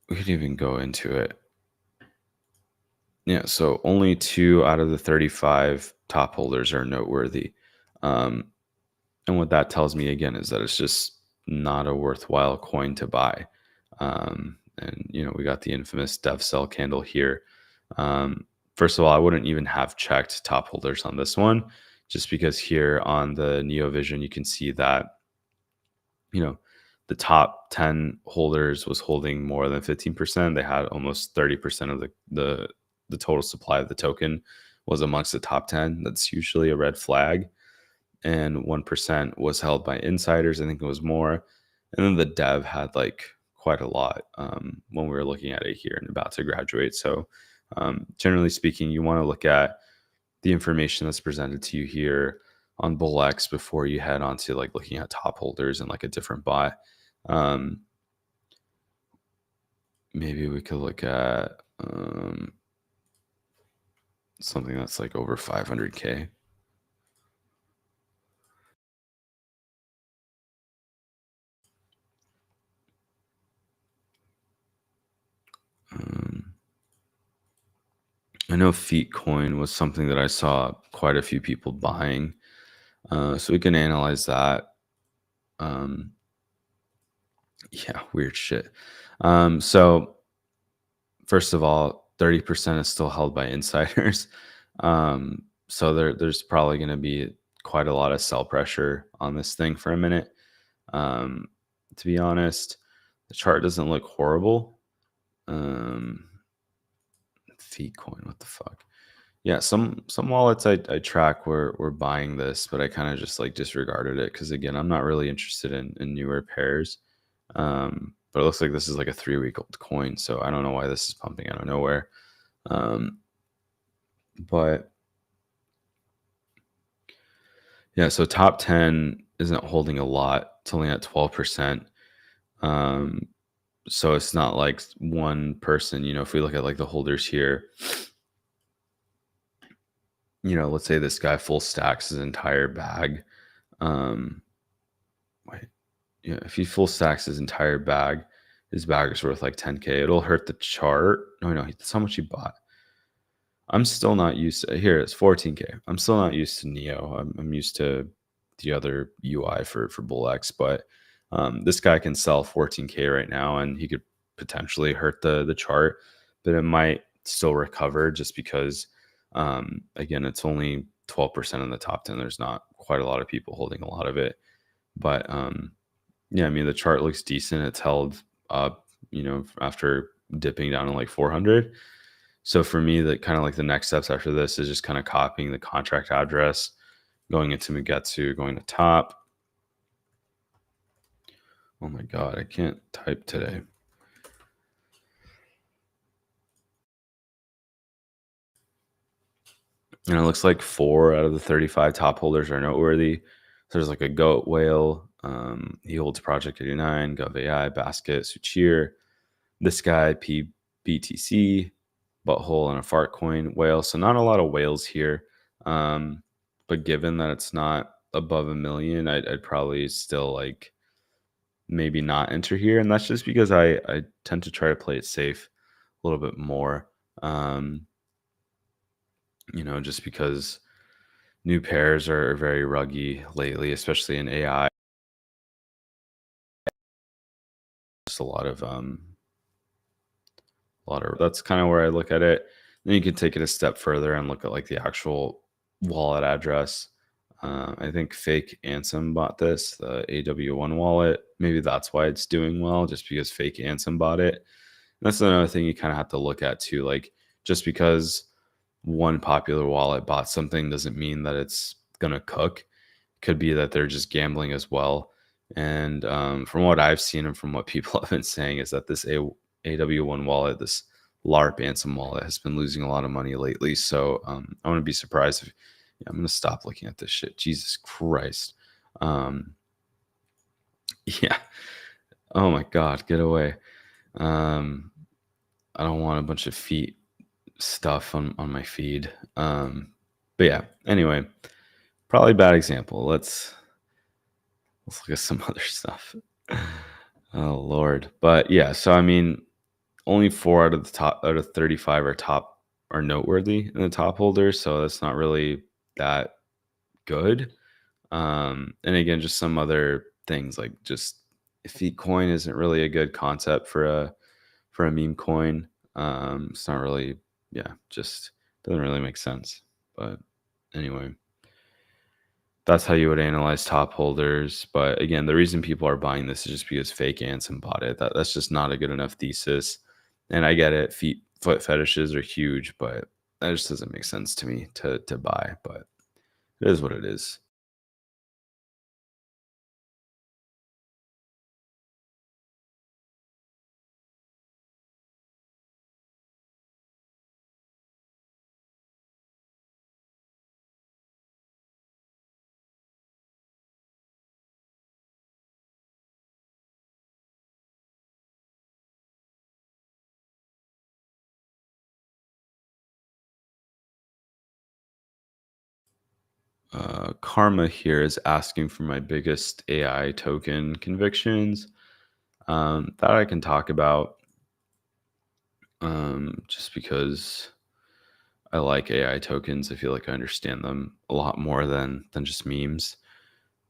we could even go into it. Yeah, so only 2 out of the 35 top holders are noteworthy. And what that tells me again is that it's just not a worthwhile coin to buy. And we got the infamous dev sell candle here. First of all, I wouldn't even have checked top holders on this one, just because here on the NeoVision you can see that the top 10 holders was holding more than 15%. They had almost 30% of the total supply of the token was amongst the top 10. That's usually a red flag. And 1% was held by insiders. I think it was more. And then the dev had like quite a lot when we were looking at it here and about to graduate. So, generally speaking, you want to look at the information that's presented to you here on BullX before you head on to like looking at top holders and like a different bot. Um, maybe we could look at something that's like over 500K. Um, I know Feet Coin was something that I saw quite a few people buying. So we can analyze that. Um, yeah, weird shit. So first of all, 30% is still held by insiders. So there's probably going to be quite a lot of sell pressure on this thing for a minute. Um, to be honest, the chart doesn't look horrible. Um, Feet Coin, what the fuck? Yeah, some wallets I track were buying this, but I kind of just like disregarded it because again, I'm not really interested in newer pairs. But it looks like this is like a 3 week old coin, so I don't know why this is pumping out of nowhere. Um, but yeah, so top 10 isn't holding a lot. It's only at 12%. Um, so it's not like one person, if we look at like the holders here, let's say this guy full stacks his entire bag. Um, wait, yeah, if he full stacks his bag is worth like 10K. It'll hurt the chart. No, that's how much he bought. I'm still not used to here. It's 14K. I'm still not used to Neo. I'm used to the other UI for BullX, but this guy can sell 14K right now, and he could potentially hurt the chart, but it might still recover just because again, it's only 12% in the top 10. There's not quite a lot of people holding a lot of it, but yeah, I mean the chart looks decent. It's held up, after dipping down to like 400. So for me, the kind of like the next steps after this is just kind of copying the contract address, going into Mugetsu, going to top. Oh my God, I can't type today. And it looks like 4 out of the 35 top holders are noteworthy. So there's like a Goat Whale. He holds Project 89, GovAI, Basket, Suchir. This guy, PBTC, Butthole, and a Fart Coin Whale. So not a lot of whales here. But given that it's not above a million, I'd probably still like maybe not enter here. And that's just because I tend to try to play it safe a little bit more. Just because new pairs are very ruggy lately, especially in AI. Just a lot of that's kind of where I look at it. Then you can take it a step further and look at like the actual wallet address. I think Fake Ansem bought this, the AW1 wallet. Maybe that's why it's doing well, just because Fake Ansem bought it. And that's another thing you kind of have to look at too. Like just because one popular wallet bought something doesn't mean that it's gonna cook. Could be that they're just gambling as well. And from what I've seen and from what people have been saying is that this AW1 wallet, this LARP Ansem wallet, has been losing a lot of money lately. So I wouldn't be surprised if I'm going to stop looking at this shit. Jesus Christ. Um, yeah. Oh my God, get away. Um, I don't want a bunch of feet stuff on my feed. But yeah, anyway, probably a bad example. Let's look at some other stuff. Oh Lord. But yeah, so I mean, only 4 out of 35 are noteworthy in the top holders, so that's not really that good. And again, just some other things like just feet coin isn't really a good concept for a meme coin. It's not really, yeah, just doesn't really make sense. But anyway, that's how you would analyze top holders. But again, the reason people are buying this is just because fake Ansem bought it. That's just not a good enough thesis. And I get it, foot fetishes are huge, but that just doesn't make sense to me to buy. But it is what it is. Karma here is asking for my biggest AI token convictions that I can talk about just because I like AI tokens. I feel like I understand them a lot more than just memes.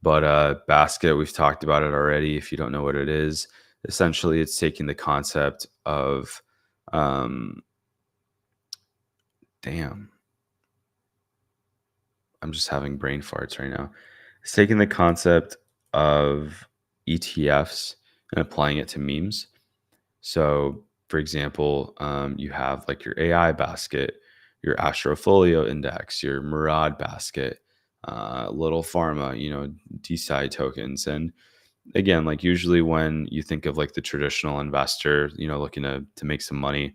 But basket, we've talked about it already. If you don't know what it is, essentially it's taking the concept of um, damn, I'm just having brain farts right now. It's taking the concept of ETFs and applying it to memes. So, for example, you have like your AI basket, your Astrofolio index, your Murad basket, Little Pharma, DeSci tokens. And again, like usually when you think of like the traditional investor, looking to make some money,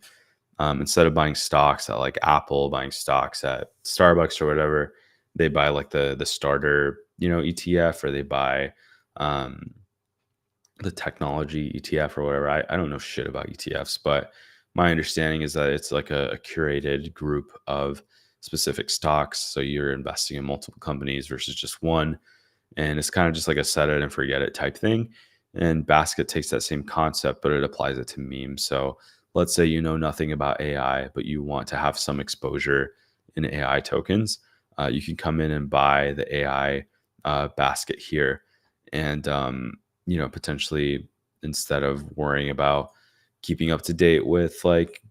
instead of buying stocks at like Apple, buying stocks at Starbucks or whatever, they buy like the starter, ETF, or they buy um, the technology ETF or whatever. I don't know shit about ETFs, but my understanding is that it's like a curated group of specific stocks. So you're investing in multiple companies versus just one. And it's kind of just like a set it and forget it type thing. And Basket takes that same concept, but it applies it to memes. So let's say you know nothing about AI, but you want to have some exposure in AI tokens. You can come in and buy the AI basket here. And, potentially instead of worrying about keeping up to date with like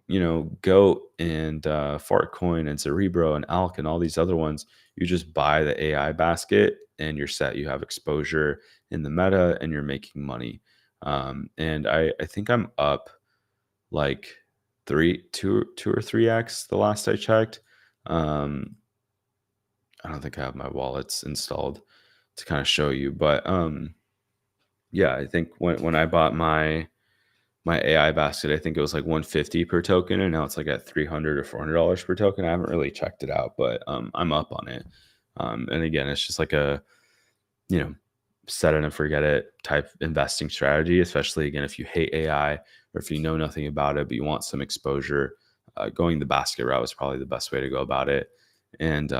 Goat and Fartcoin and Cerebro and Alk and all these other ones, you just buy the AI basket and you're set. You have exposure in the meta and you're making money. And I think I'm up like two or three X the last I checked. Um, I don't think I have my wallets installed to kind of show you, but yeah, I think when I bought my AI basket, I think it was like 150 per token, and now it's like at 300 or $400 per token. I haven't really checked it out, but I'm up on it. And again, it's just like a you know set it and forget it type investing strategy. Especially again, if you hate AI or if you know nothing about it but you want some exposure, going the basket route is probably the best way to go about it. And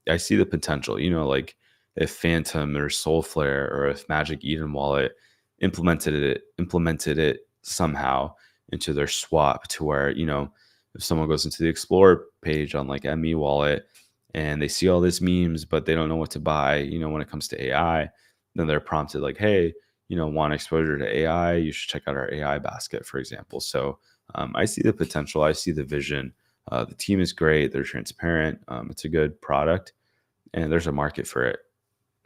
I see the potential. Like if Phantom or Soulflare or if Magic Eden Wallet implemented it somehow into their swap to where if someone goes into the explore page on like ME Wallet and they see all these memes but they don't know what to buy when it comes to AI, then they're prompted like, hey, want exposure to AI, you should check out our AI basket, for example. So I see the potential, I see the vision. The team is great, they're transparent, it's a good product, and there's a market for it.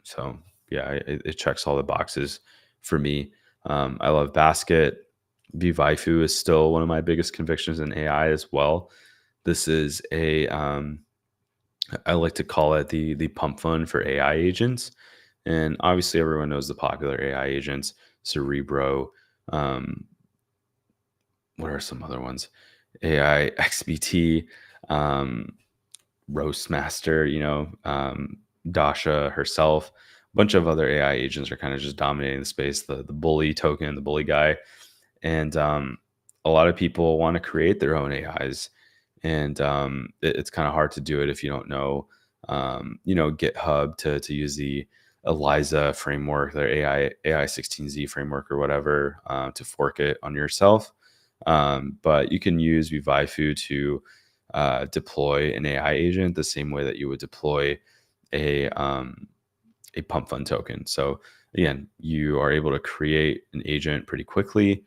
So yeah, it checks all the boxes for me. I love basket. Vivaifu is still one of my biggest convictions in AI as well. This is I like to call it the pump fund for AI agents. And obviously everyone knows the popular AI agents, Cerebro. Um, what are some other ones? AI XBT, um, Roastmaster, Dasha herself. A bunch of other AI agents are kind of just dominating the space. The bully token, the bully guy. And a lot of people want to create their own AIs, and it's kind of hard to do it if you don't know, GitHub to use the Eliza framework, their AI 16Z framework or whatever, to fork it on yourself. But you can use Vivaifu to deploy an AI agent the same way that you would deploy a a pump fund token. So again, you are able to create an agent pretty quickly,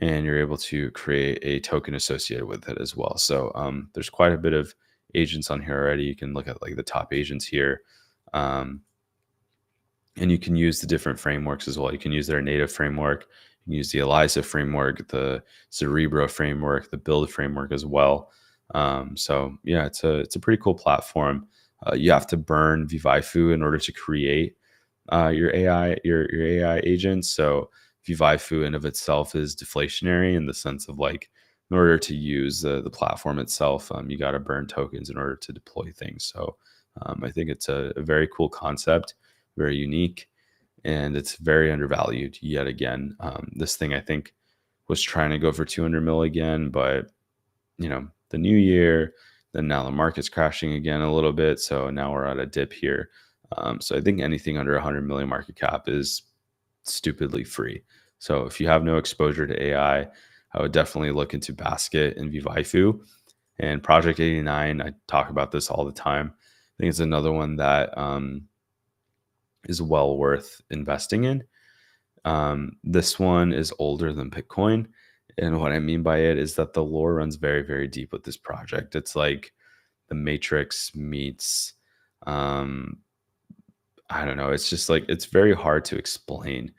and you're able to create a token associated with it as well. So there's quite a bit of agents on here already. You can look at like the top agents here. Um, and you can use the different frameworks as well. You can use their native framework. You can use the ELISA framework, the Cerebro framework, the Build framework as well. So yeah, it's a pretty cool platform. You have to burn Vivaifu in order to create your AI agents. So Vivaifu in of itself is deflationary in the sense of like in order to use the platform itself, you got to burn tokens in order to deploy things. So I think it's a very cool concept, very unique, and it's very undervalued yet again. This thing I think was trying to go for 200 mil again, but the new year, then now the market's crashing again a little bit. So now we're at a dip here. So I think anything under 100 million market cap is stupidly free. So if you have no exposure to AI, I would definitely look into Basket and Vivaifu. And Project 89, I talk about this all the time. I think it's another one that is well worth investing in. This one is older than Bitcoin. And what I mean by it is that the lore runs very, very deep with this project. It's like the Matrix meets um, I don't know. It's just like it's very hard to explain.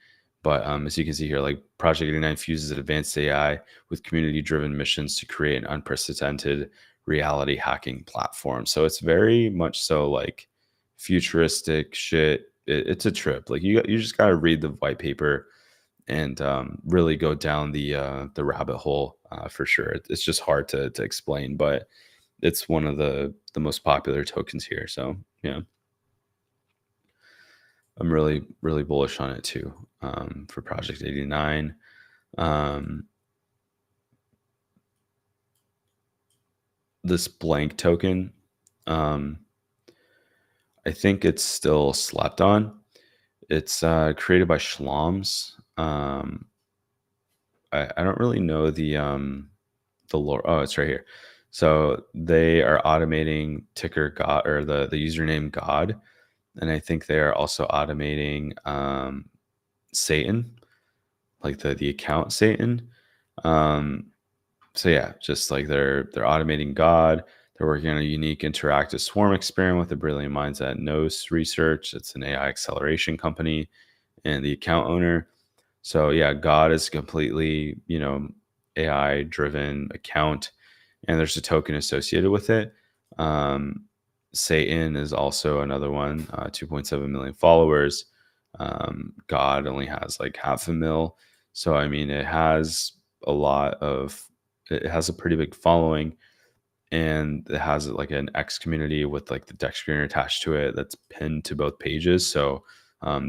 But as you can see here, like Project 89 fuses advanced AI with community-driven missions to create an unprecedented reality hacking platform. So it's very much so like futuristic shit. It's a trip. Like you just got to read the white paper and really go down the rabbit hole for sure. It's just hard to explain, but it's one of the most popular tokens here. So yeah. I'm really, really bullish on it too, for Project 89. Um, this blank token, um, I think it's still slept on. It's created by Schlums. I don't really know the lore. Oh, it's right here. So they are automating ticker God or the username God, and I think they are also automating Satan, like the account Satan. Um, so yeah, just like they're automating God. They're working on a unique interactive swarm experiment with the brilliant minds at Nose Research. It's an AI acceleration company, and the account owner. So yeah, God is completely AI driven account, and there's a token associated with it. Um, Satan is also another one, 2.7 million followers. God only has like half a mil. So I mean, it has a pretty big following, and it has like an X community with like the deck screener attached to it that's pinned to both pages. So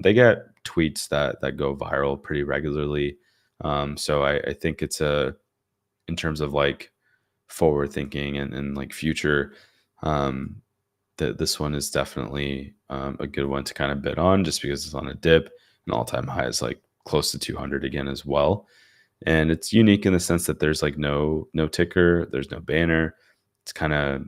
they get tweets that go viral pretty regularly. So I think it's in terms of like forward thinking and like future, um, that this one is definitely a good one to kind of bid on just because it's on a dip. An all-time high is like close to 200 again as well, and it's unique in the sense that there's like no ticker, there's no banner. It's kind of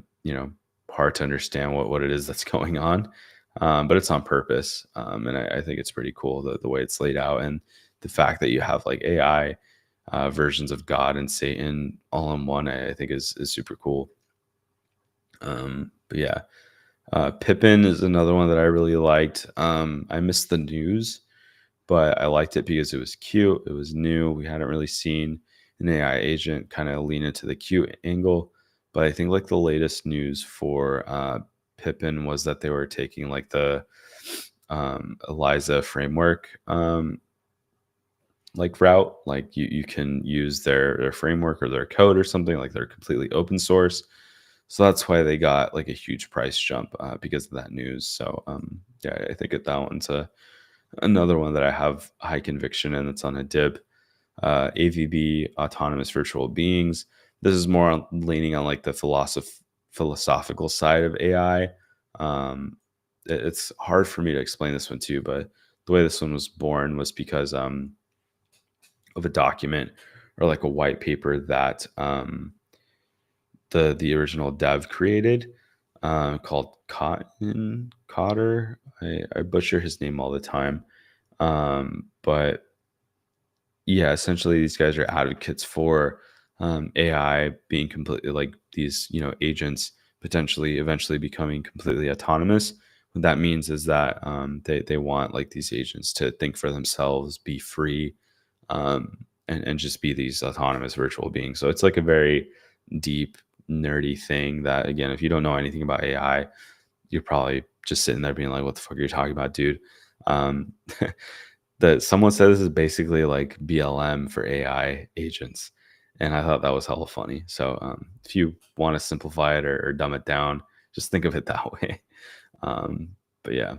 hard to understand what it is that's going on, but it's on purpose, and I think it's pretty cool the way it's laid out, and the fact that you have like AI versions of God and Satan all in one. I think is super cool. But yeah, Pippin is another one that I really liked. I missed the news, but I liked it because it was cute. It was new. We hadn't really seen an AI agent kind of lean into the cute angle. But I think like the latest news for Pippin was that they were taking like the Eliza framework like route. Like you can use their framework or their code or something, like they're completely open source. So that's why they got like a huge price jump because of that news. So yeah, I think that one's another one that I have high conviction in. That's on a dip. AVB, autonomous virtual beings. This is more leaning on like the philosophical side of AI. It's hard for me to explain this one too, but the way this one was born was because of a document or like a white paper that the original dev created, called Cotton Cotter. I butcher his name all the time, but yeah, essentially these guys are advocates for AI being completely like these agents potentially eventually becoming completely autonomous. What that means is that they want like these agents to think for themselves, be free, and just be these autonomous virtual beings. So it's like a very deep, nerdy thing that, again, if you don't know anything about AI, you're probably just sitting there being like, what the fuck are you talking about, dude? Um, that someone said this is basically like BLM for AI agents. And I thought that was hella funny. So if you want to simplify it or dumb it down, just think of it that way. But yeah,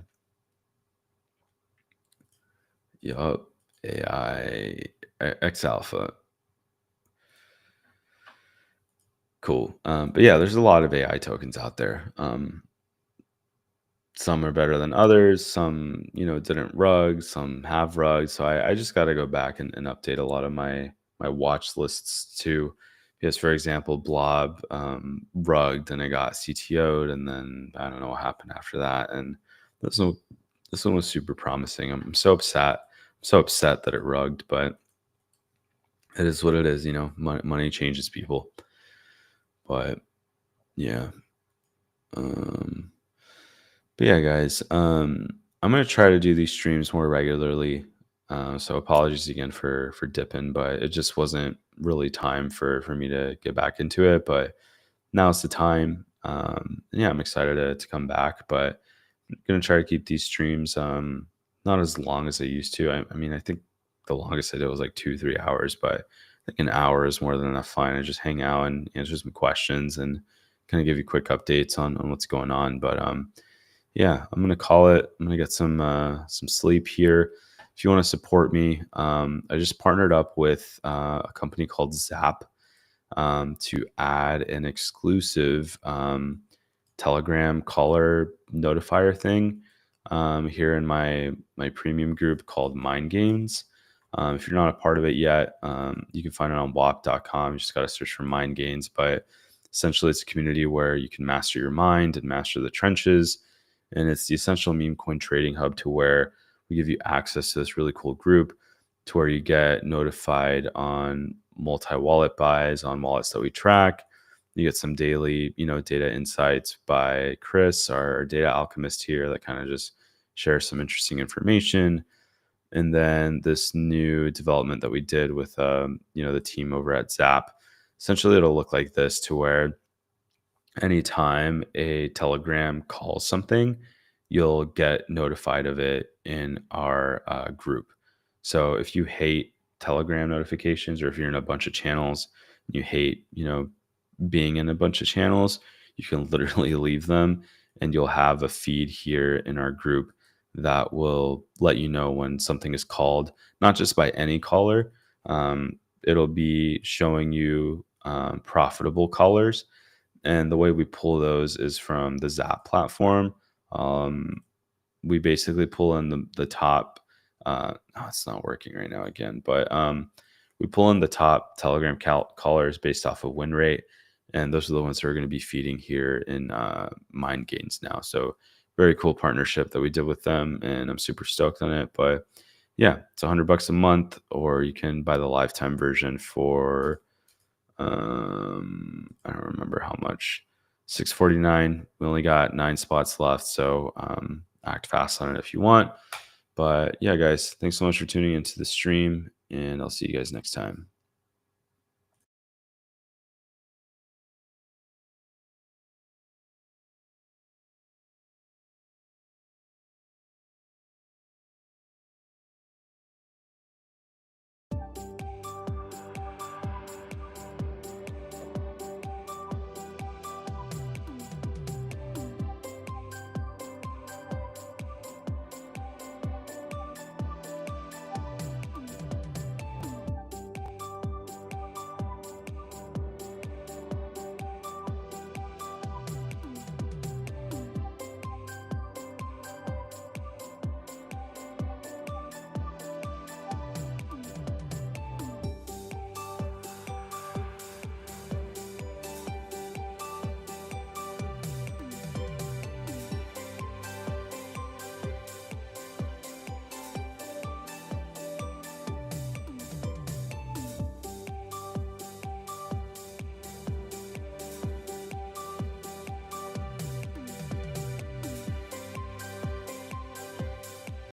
yup, AI X Alpha. Cool. But yeah, there's a lot of AI tokens out there. Some are better than others. Some, didn't rug. Some have rugs. So I just got to go back and update a lot of my watch lists too. Because, for example, Blob rugged and it got CTO'd, and then I don't know what happened after that. And this one, this one was super promising. I'm so upset. I'm so upset that it rugged, but it is what it is. Money changes people. But yeah. Um, But yeah, guys, I'm gonna try to do these streams more regularly. So apologies again for dipping, but it just wasn't really time for me to get back into it. But now's the time. Yeah, I'm excited to come back, but I'm gonna try to keep these streams not as long as I used to. I mean, I think the longest I did was like 2-3 hours, but I think an hour is more than enough. Fine, I just hang out and answer some questions and kind of give you quick updates on what's going on. But yeah, I'm gonna call it. I'm gonna get some sleep here. If you want to support me, I just partnered up with a company called Zap to add an exclusive Telegram caller notifier thing here in my premium group called Mind Games. If you're not a part of it yet, you can find it on WAP.com. You just got to search for Mind Games, but essentially it's a community where you can master your mind and master the trenches. And it's the essential meme coin trading hub to where we give you access to this really cool group to where you get notified on multi-wallet buys on wallets that we track. You get some daily, data insights by Chris, our data alchemist here, that kind of just shares some interesting information. And then this new development that we did with, the team over at Zap, essentially it'll look like this to where anytime a Telegram calls something, you'll get notified of it in our group. So if you hate Telegram notifications, or if you're in a bunch of channels, and you hate, being in a bunch of channels, you can literally leave them, and you'll have a feed here in our group that will let you know when something is called, not just by any caller. It'll be showing you profitable callers, and the way we pull those is from the Zap platform. We basically pull in the top. No, it's not working right now again, but we pull in the top Telegram callers based off of win rate, and those are the ones who are going to be feeding here in Mind Gains now. So very cool partnership that we did with them, and I'm super stoked on it. But yeah, it's $100 a month, or you can buy the lifetime version for I don't remember how much. 649. We only got 9 spots left, so act fast on it if you want. But yeah, guys, thanks so much for tuning into the stream, and I'll see you guys next time.